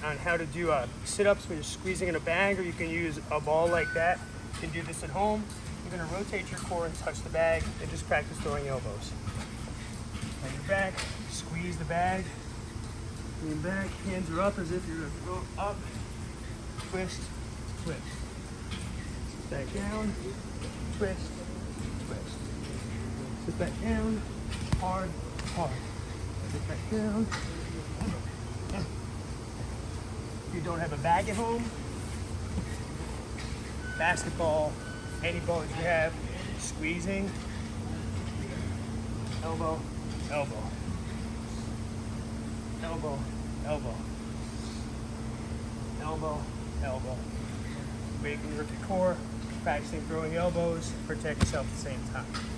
on how to do sit-ups when you're squeezing in a bag, or you can use a ball like that. You can do this at home. You're gonna rotate your core and touch the bag and just practice throwing elbows. On your back, squeeze the bag, lean back, hands are up as if you're gonna throw up, twist, twist. Sit back down, twist, twist. Sit back down, hard, hard. Sit back down. If you don't have a bag at home, basketball, any ball that you have, squeezing, elbow, elbow, elbow, elbow, elbow, elbow. Waking your core, practicing throwing elbows, protect yourself at the same time.